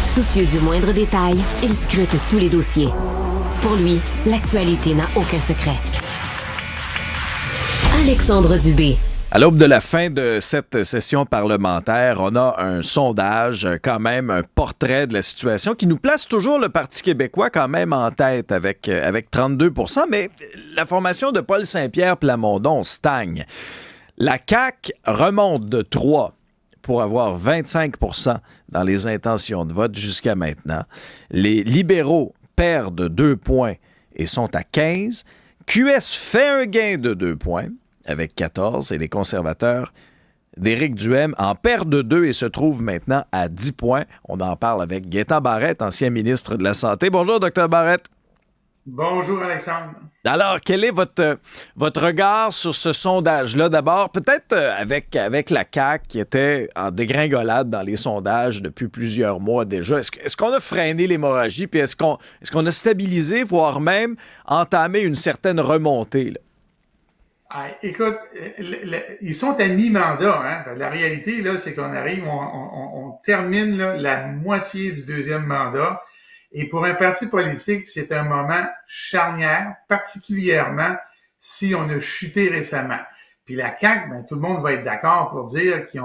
Soucieux du moindre détail, il scrute tous les dossiers. Pour lui, l'actualité n'a aucun secret. Alexandre Dubé. À l'aube de la fin de cette session parlementaire, on a un sondage, quand même, un portrait de la situation qui nous place toujours le Parti québécois quand même en tête avec 32 %, mais la formation de Paul Saint-Pierre Plamondon stagne. La CAQ remonte de 3 pour avoir 25 % dans les intentions de vote jusqu'à maintenant. Les libéraux perdent 2 points et sont à 15. QS fait un gain de 2 points avec 14 et les conservateurs d'Éric Duhaime en perdent 2 et se trouvent maintenant à 10 points. On en parle avec Gaétan Barrette, ancien ministre de la Santé. Bonjour, Dr Barrette. Bonjour, Alexandre. Alors, quel est votre regard sur ce sondage-là? D'abord, peut-être avec la CAQ qui était en dégringolade dans les sondages depuis plusieurs mois déjà. Est-ce qu'on a freiné l'hémorragie? Puis est-ce qu'on a stabilisé, voire même entamé une certaine remontée, là? Écoute, ils sont à mi-mandat. Hein? La réalité, là, c'est qu'on arrive, on termine là, la moitié du deuxième mandat. Et pour un parti politique, c'est un moment charnière, particulièrement si on a chuté récemment. Puis la CAQ, ben, tout le monde va être d'accord pour dire qu'ils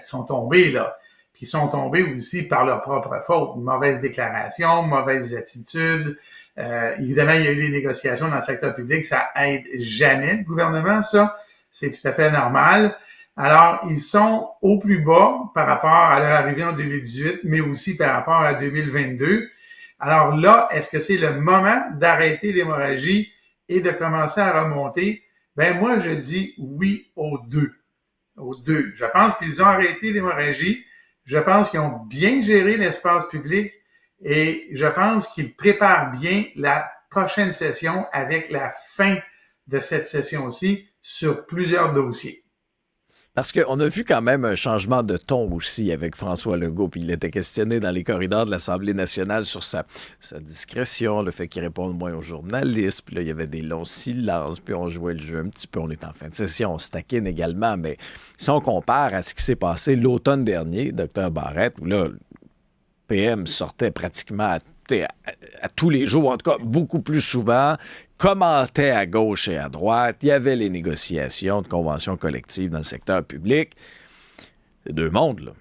sont tombés là. Puis ils sont tombés aussi par leur propre faute. Mauvaise déclaration, mauvaises attitudes. Évidemment, il y a eu les négociations dans le secteur public. Ça aide jamais le gouvernement, ça. C'est tout à fait normal. Alors, ils sont au plus bas par rapport à leur arrivée en 2018, mais aussi par rapport à 2022. Alors là, est-ce que c'est le moment d'arrêter l'hémorragie et de commencer à remonter? Ben moi, je dis oui aux deux. Aux deux. Je pense qu'ils ont arrêté l'hémorragie. Je pense qu'ils ont bien géré l'espace public et je pense qu'ils préparent bien la prochaine session avec la fin de cette session-ci sur plusieurs dossiers. Parce qu'on a vu quand même un changement de ton aussi avec François Legault, puis il était questionné dans les corridors de l'Assemblée nationale sur sa discrétion, le fait qu'il réponde moins aux journalistes, puis là, il y avait des longs silences, puis on jouait le jeu un petit peu, on est en fin de session, on se taquine également, mais si on compare à ce qui s'est passé l'automne dernier, Dr Barrette, où là, le PM sortait pratiquement à tous les jours, en tout cas beaucoup plus souvent, commentait à gauche et à droite, il y avait les négociations de conventions collectives dans le secteur public. C'est deux mondes, là.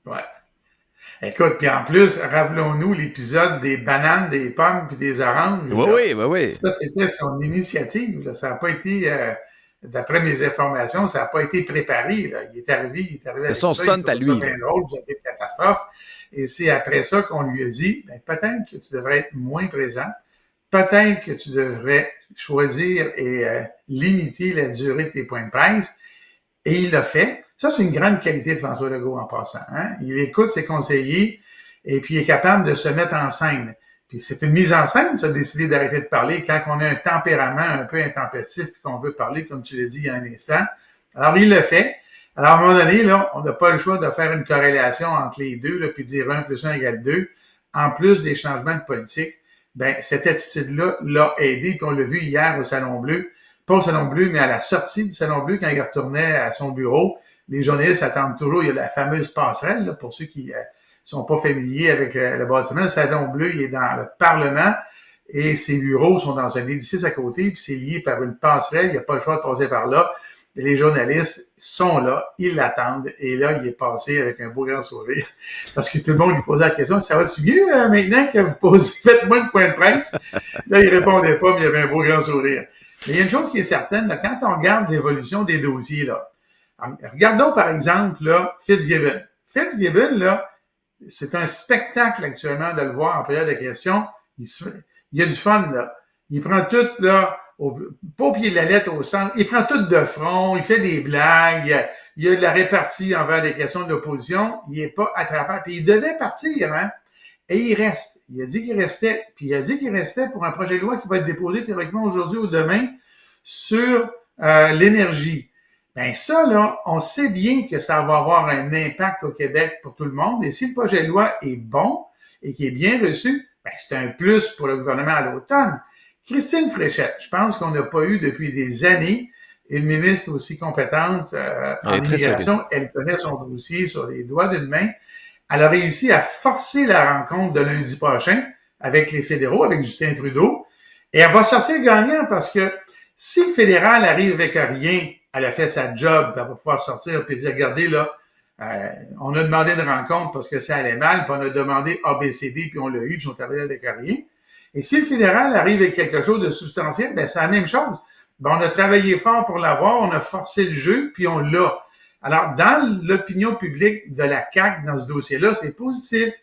Ouais. Écoute, puis en plus, rappelons-nous l'épisode des bananes, des pommes puis des oranges. Oui. Ça, c'était son initiative. Là. Ça n'a pas été, d'après mes informations, ça n'a pas été préparé. Là. Il est arrivé c'est son stunt à lui. C'était drôle, c'était une catastrophe. Et c'est après ça qu'on lui a dit, ben, peut-être que tu devrais être moins présent. Peut-être que tu devrais choisir et limiter la durée de tes points de presse. Et il l'a fait. Ça, c'est une grande qualité de François Legault en passant. Hein? Il écoute ses conseillers et puis il est capable de se mettre en scène. Puis c'est une mise en scène, ça, décider d'arrêter de parler quand on a un tempérament un peu intempestif et qu'on veut parler, comme tu l'as dit il y a un instant. Alors, il le fait. Alors, à un moment donné, là, on n'a pas le choix de faire une corrélation entre les deux, là, puis dire 1 + 1 = 2. En plus des changements de politique, ben, cette attitude-là l'a aidé, puis on l'a vu hier au Salon Bleu. Pas au Salon Bleu, mais à la sortie du Salon Bleu, quand il retournait à son bureau. Les journalistes attendent toujours, il y a la fameuse passerelle, là, pour ceux qui sont pas familiers avec le bâtiment. Le Salon Bleu, il est dans le Parlement, et ses bureaux sont dans un édifice à côté, puis c'est lié par une passerelle, il n'y a pas le choix de passer par là. Et les journalistes sont là, ils l'attendent, et là, il est passé avec un beau grand sourire. Parce que tout le monde lui posait la question, ça va-tu mieux maintenant que vous posez, faites-moi une point de presse? Là, il répondait pas, mais il avait un beau grand sourire. Mais il y a une chose qui est certaine, là, quand on regarde l'évolution des dossiers, là, regardons par exemple là, Fitzgibbon. Fitzgibbon, là, c'est un spectacle actuellement de le voir en période de questions. Il y a du fun, là. Il prend tout, là, pas au pied de la lettre, au centre. Il prend tout de front, il fait des blagues, il y a de la répartie envers les questions de l'opposition. Il est pas attrapable. Puis il devait partir, hein. Et il reste. Il a dit qu'il restait. Puis il a dit qu'il restait pour un projet de loi qui va être déposé théoriquement aujourd'hui ou demain sur l'énergie. Ben ça, là, on sait bien que ça va avoir un impact au Québec pour tout le monde. Et si le projet de loi est bon et qui est bien reçu, ben c'est un plus pour le gouvernement à l'automne. Christine Fréchette, je pense qu'on n'a pas eu depuis des années une ministre aussi compétente en immigration. Elle connaît son dossier sur les doigts d'une main. Elle a réussi à forcer la rencontre de lundi prochain avec les fédéraux, avec Justin Trudeau, et elle va sortir gagnant parce que si le fédéral arrive avec rien, elle a fait sa job, elle va pouvoir sortir et dire, regardez là, on a demandé une rencontre parce que ça allait mal, puis on a demandé ABCD, puis on l'a eu, puis on travaillé avec rien. Et si le fédéral arrive avec quelque chose de substantiel, ben c'est la même chose. Ben, on a travaillé fort pour l'avoir, on a forcé le jeu, puis on l'a. Alors, dans l'opinion publique de la CAQ, dans ce dossier-là, c'est positif.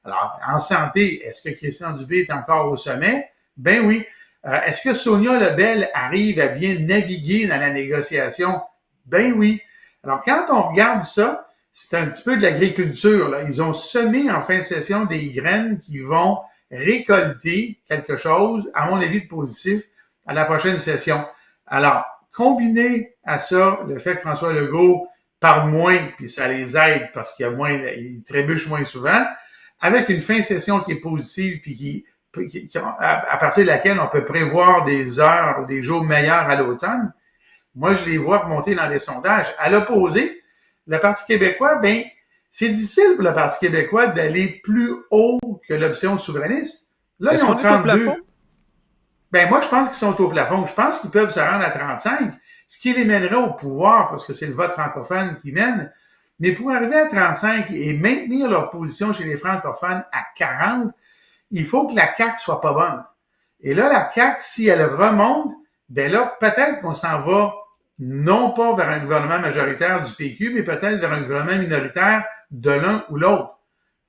Alors, en santé, est-ce que Christian Dubé est encore au sommet? Ben oui. Est-ce que Sonia Lebel arrive à bien naviguer dans la négociation? Ben oui. Alors, quand on regarde ça, c'est un petit peu de l'agriculture, là. Ils ont semé en fin de session des graines qui vont récolter quelque chose, à mon avis, de positif à la prochaine session. Alors, combiné à ça, le fait que François Legault parle moins, puis ça les aide parce qu'il y a moins, il trébuche moins souvent, avec une fin de session qui est positive, puis à partir de laquelle on peut prévoir des heures, des jours meilleurs à l'automne, moi, je les vois remonter dans les sondages. À l'opposé, le Parti québécois, ben, c'est difficile pour le Parti québécois d'aller plus haut que l'option souverainiste. Là, est-ce ils ont qu'on est au 32. plafond? Ben, moi, je pense qu'ils sont au plafond. Je pense qu'ils peuvent se rendre à 35, ce qui les mènerait au pouvoir, parce que c'est le vote francophone qui mène. Mais pour arriver à 35 et maintenir leur position chez les francophones à 40, il faut que la CAQ soit pas bonne. Et là, la CAQ, si elle remonte, ben là, peut-être qu'on s'en va non pas vers un gouvernement majoritaire du PQ, mais peut-être vers un gouvernement minoritaire de l'un ou l'autre.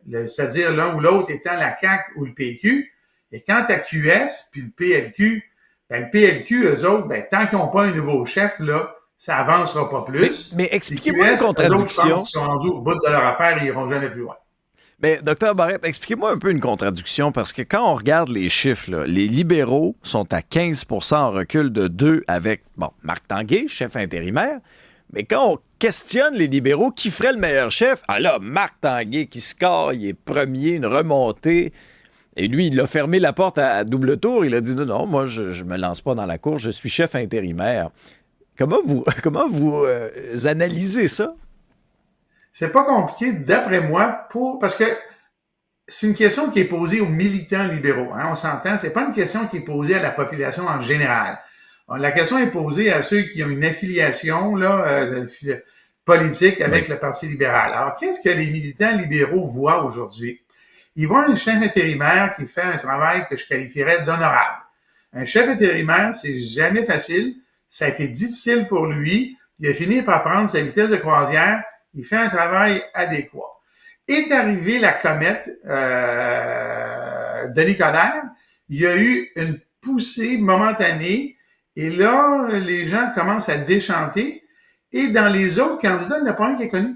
C'est-à-dire l'un ou l'autre étant la CAQ ou le PQ. Et quant à QS puis le PLQ, ben le PLQ, eux autres, ben tant qu'ils n'ont pas un nouveau chef, là, ça avancera pas plus. Mais expliquez-moi une contradiction. Eux autres, ils sont rendus au bout de leur affaire et ils iront jamais plus loin. Mais, Dr Barrette, expliquez-moi un peu une contradiction, parce que quand on regarde les chiffres, là, les libéraux sont à 15 % en recul de 2 avec, Marc Tanguay, chef intérimaire. Mais quand on questionne les libéraux, qui ferait le meilleur chef? Ah là, Marc Tanguay qui score, il est premier, une remontée. Et lui, il a fermé la porte à double tour. Il a dit non, moi, je me lance pas dans la course, je suis chef intérimaire. Comment vous analysez ça? C'est pas compliqué, d'après moi, parce que c'est une question qui est posée aux militants libéraux. Hein, on s'entend, c'est pas une question qui est posée à la population en général. La question est posée à ceux qui ont une affiliation politique avec le Parti libéral. Alors, qu'est-ce que les militants libéraux voient aujourd'hui? Ils voient un chef intérimaire qui fait un travail que je qualifierais d'honorable. Un chef intérimaire, c'est jamais facile. Ça a été difficile pour lui. Il a fini par prendre sa vitesse de croisière. Il fait un travail adéquat. Est arrivée la comète Denis Coderre. Il y a eu une poussée momentanée et là, les gens commencent à déchanter. Et dans les autres candidats, il n'y en a pas un qui est connu.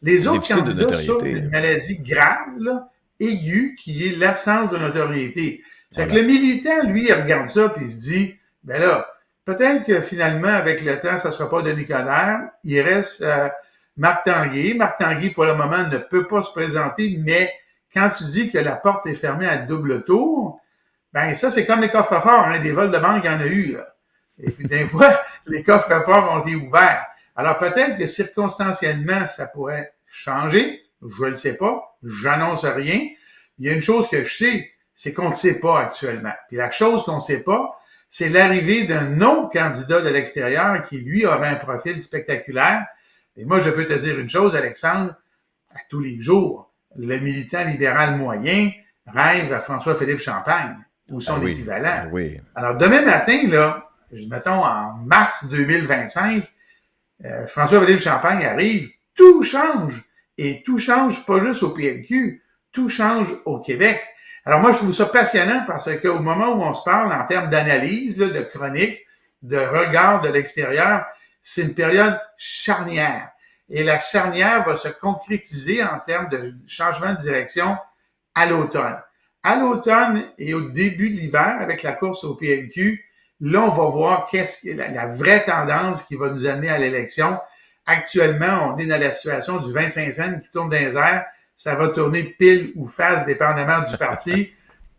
Les autres candidats souffrent d'une maladie grave, là, aiguë, qui est l'absence de notoriété. Fait que le militant, lui, il regarde ça puis il se dit, ben là, peut-être que finalement, avec le temps, ça ne sera pas Denis Coderre. Il reste Marc Tanguay. Marc Tanguay, pour le moment, ne peut pas se présenter, mais quand tu dis que la porte est fermée à double tour, ben ça, c'est comme les coffres-forts, hein, des vols de banque, il y en a eu, là. Et puis, des fois, les coffres-forts ont été ouverts. Alors, peut-être que circonstanciellement, ça pourrait changer. Je ne le sais pas. J'annonce rien. Il y a une chose que je sais, c'est qu'on ne sait pas actuellement. Puis la chose qu'on ne sait pas, c'est l'arrivée d'un autre candidat de l'extérieur qui, lui, aurait un profil spectaculaire. Et moi, je peux te dire une chose, Alexandre, à tous les jours, le militant libéral moyen rêve à François-Philippe Champagne ou son équivalent. Oui. Alors, demain matin, là, mettons en mars 2025, François-Philippe Champagne arrive, tout change. Et tout change pas juste au PLQ, tout change au Québec. Alors moi, je trouve ça passionnant parce qu'au moment où on se parle en termes d'analyse, là, de chronique, de regard de l'extérieur, c'est une période charnière. Et la charnière va se concrétiser en termes de changement de direction à l'automne. À l'automne et au début de l'hiver, avec la course au PLQ, là, on va voir qu'est-ce que la vraie tendance qui va nous amener à l'élection. Actuellement, on est dans la situation du 25 cents qui tourne dans les airs. Ça va tourner pile ou face, dépendamment du parti.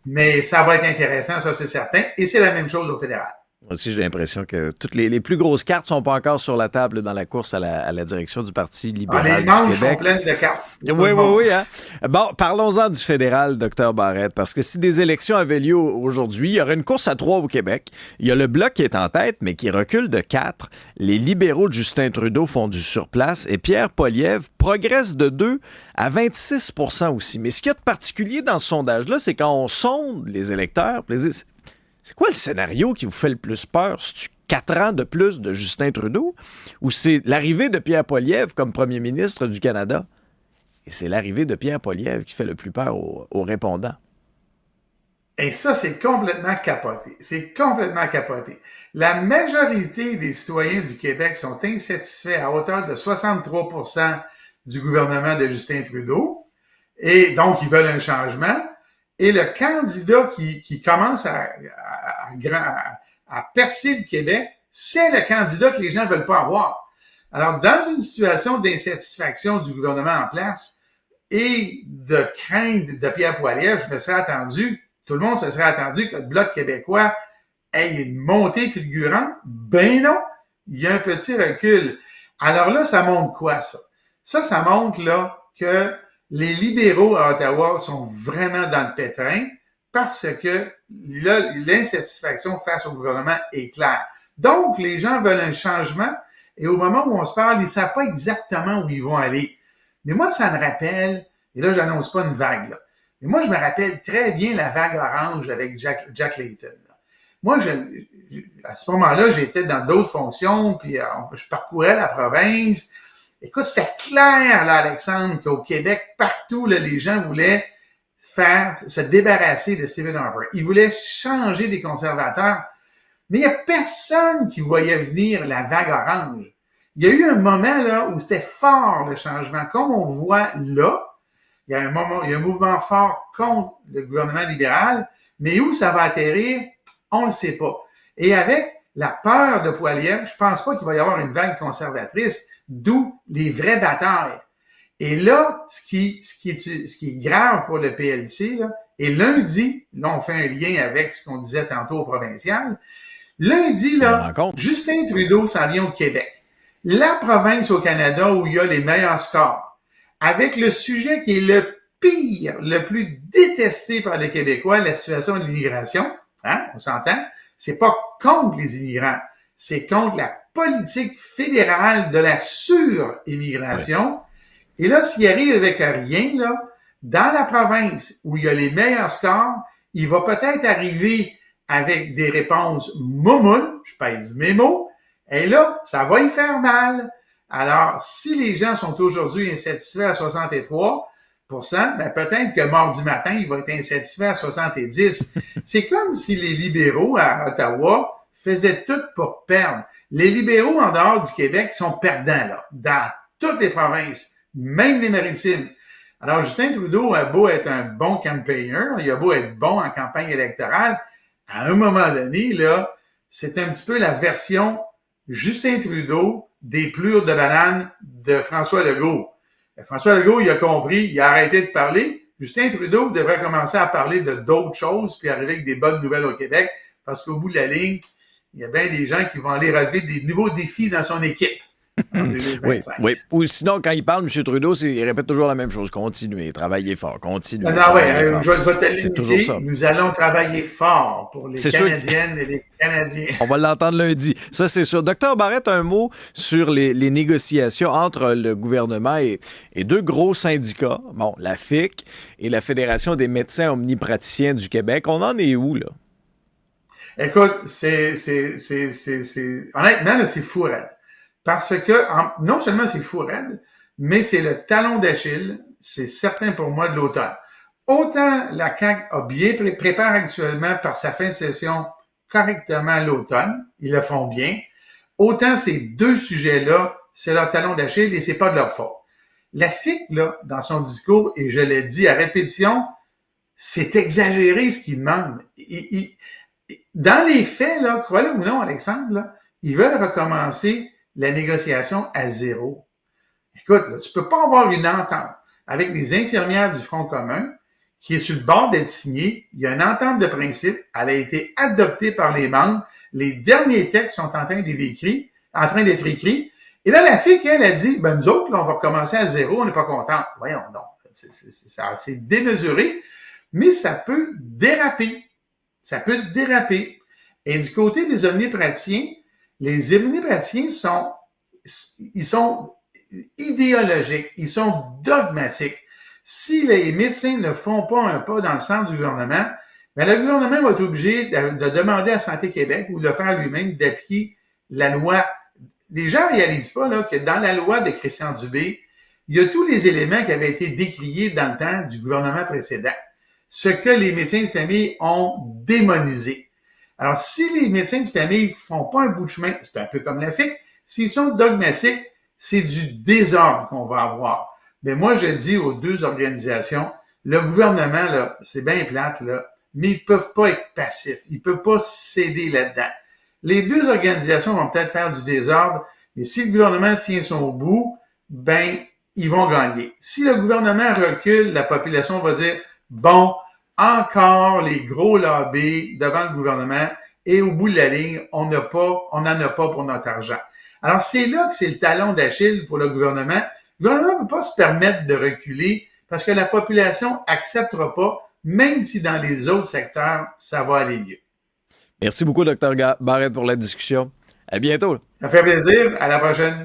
Mais ça va être intéressant, ça, c'est certain. Et c'est la même chose au fédéral. Moi aussi, j'ai l'impression que toutes les plus grosses cartes sont pas encore sur la table dans la course à la direction du Parti libéral Les du manches sont Québec. pleines de cartes. Oui, hein? Bon, parlons-en du fédéral, Dr Barrette, parce que si des élections avaient lieu aujourd'hui, il y aurait une course à 3 au Québec. Il y a le Bloc qui est en tête, mais qui recule de 4. Les libéraux de Justin Trudeau font du surplace et Pierre Poilievre progresse de 2 à 26 % aussi. Mais ce qu'il y a de particulier dans ce sondage-là, c'est quand on sonde les électeurs, c'est quoi le scénario qui vous fait le plus peur? C'est-tu 4 ans de plus de Justin Trudeau ou c'est l'arrivée de Pierre Poilievre comme premier ministre du Canada? Et c'est l'arrivée de Pierre Poilievre qui fait le plus peur aux répondants. Et ça, c'est complètement capoté. C'est complètement capoté. La majorité des citoyens du Québec sont insatisfaits à hauteur de 63 % du gouvernement de Justin Trudeau. Et donc, ils veulent un changement. Et le candidat qui commence à percer le Québec, c'est le candidat que les gens ne veulent pas avoir. Alors, dans une situation d'insatisfaction du gouvernement en place et de crainte de Pierre Poilievre, tout le monde se serait attendu que le Bloc québécois ait une montée fulgurante. Ben non, il y a un petit recul. Alors là, ça montre quoi, ça? Ça montre là que les libéraux à Ottawa sont vraiment dans le pétrin parce que là, l'insatisfaction face au gouvernement est claire. Donc, les gens veulent un changement et au moment où on se parle, ils ne savent pas exactement où ils vont aller. Mais moi, ça me rappelle, et là, j'annonce pas une vague, là, mais moi, je me rappelle très bien la vague orange avec Jack Layton. Là. Moi, à ce moment-là, j'étais dans d'autres fonctions, puis je parcourais la province. Écoute, c'est clair, là, Alexandre, qu'au Québec, partout, là, les gens voulaient se débarrasser de Stephen Harper. Ils voulaient changer des conservateurs. Mais il n'y a personne qui voyait venir la vague orange. Il y a eu un moment, là, où c'était fort, le changement. Comme on voit là, il y a un mouvement fort contre le gouvernement libéral, mais où ça va atterrir, on ne le sait pas. Et avec la peur de Poilievre, je pense pas qu'il va y avoir une vague conservatrice, d'où les vraies batailles. Et là, ce qui est grave pour le PLC, là, et lundi, là, on fait un lien avec ce qu'on disait tantôt au provincial. Lundi, là, Justin Trudeau s'en vient au Québec. La province au Canada où il y a les meilleurs scores. Avec le sujet qui est le pire, le plus détesté par les Québécois, la situation de l'immigration. Hein, on s'entend? C'est pas contre les immigrants. C'est contre la politique fédérale de la sur-immigration. Ouais. Et là, s'il arrive avec rien, là, dans la province où il y a les meilleurs scores, il va peut-être arriver avec des réponses moumounes, je pèse mes mots, et là, ça va y faire mal. Alors, si les gens sont aujourd'hui insatisfaits à 63 %, ben peut-être que mardi matin, ils vont être insatisfaits à 70. C'est comme si les libéraux à Ottawa faisaient tout pour perdre. Les libéraux en dehors du Québec sont perdants, là, dans toutes les provinces, même les maritimes. Alors, Justin Trudeau a beau être un bon campaigner, il a beau être bon en campagne électorale, à un moment donné, là, c'est un petit peu la version Justin Trudeau des plures de banane de François Legault. François Legault, il a compris, il a arrêté de parler. Justin Trudeau devrait commencer à parler de d'autres choses puis arriver avec des bonnes nouvelles au Québec parce qu'au bout de la ligne, il y a bien des gens qui vont aller relever des nouveaux défis dans son équipe. Oui. Ou sinon, quand il parle, M. Trudeau, il répète toujours la même chose. Continuez, travaillez fort, continuez. Je vais te limiter. C'est toujours ça. Nous allons travailler fort pour les Canadiennes et les Canadiens. On va l'entendre lundi. Ça, c'est sûr. Dr Barrette, un mot sur les négociations entre le gouvernement et deux gros syndicats, bon, la FIC et la Fédération des médecins omnipraticiens du Québec. On en est où, là? Écoute, honnêtement, là, c'est fou raide. Parce que, non seulement c'est fou raide, mais c'est le talon d'Achille, c'est certain pour moi, de l'automne. Autant la CAQ a bien prépare actuellement par sa fin de session correctement l'automne, ils le font bien, autant ces deux sujets-là, c'est leur talon d'Achille et c'est pas de leur faute. La FIC, là, dans son discours, et je l'ai dit à répétition, c'est exagéré ce qu'ils demandent. Dans les faits, là, croyez-le ou non, Alexandre, là, ils veulent recommencer la négociation à zéro. Écoute, là, tu peux pas avoir une entente avec les infirmières du Front commun qui est sur le bord d'être signée. Il y a une entente de principe. Elle a été adoptée par les membres. Les derniers textes sont en train d'être écrits. Et là, la fille, elle a dit, ben, nous autres, là, on va recommencer à zéro, on n'est pas contents. Voyons donc. C'est démesuré, mais ça peut déraper. Ça peut déraper. Et du côté des omnipraticiens, les omnipraticiens sont idéologiques, ils sont dogmatiques. Si les médecins ne font pas un pas dans le sens du gouvernement, ben le gouvernement va être obligé de demander à Santé Québec ou de faire lui-même d'appliquer la loi. Les gens ne réalisent pas là, que dans la loi de Christian Dubé, il y a tous les éléments qui avaient été décriés dans le temps du gouvernement précédent, ce que les médecins de famille ont démonisé. Alors, si les médecins de famille font pas un bout de chemin, c'est un peu comme la FIC, s'ils sont dogmatiques, c'est du désordre qu'on va avoir. Mais moi, je dis aux deux organisations, le gouvernement, là, c'est bien plate, là, mais ils peuvent pas être passifs. Ils peuvent pas céder là-dedans. Les deux organisations vont peut-être faire du désordre, mais si le gouvernement tient son bout, ben, ils vont gagner. Si le gouvernement recule, la population va dire, bon, encore les gros lobbies devant le gouvernement et au bout de la ligne, on n'en a pas pour notre argent. Alors, c'est là que c'est le talon d'Achille pour le gouvernement. Le gouvernement ne peut pas se permettre de reculer parce que la population acceptera pas, même si dans les autres secteurs, ça va aller mieux. Merci beaucoup, Dr. Barrette, pour la discussion. À bientôt. Ça fait plaisir. À la prochaine.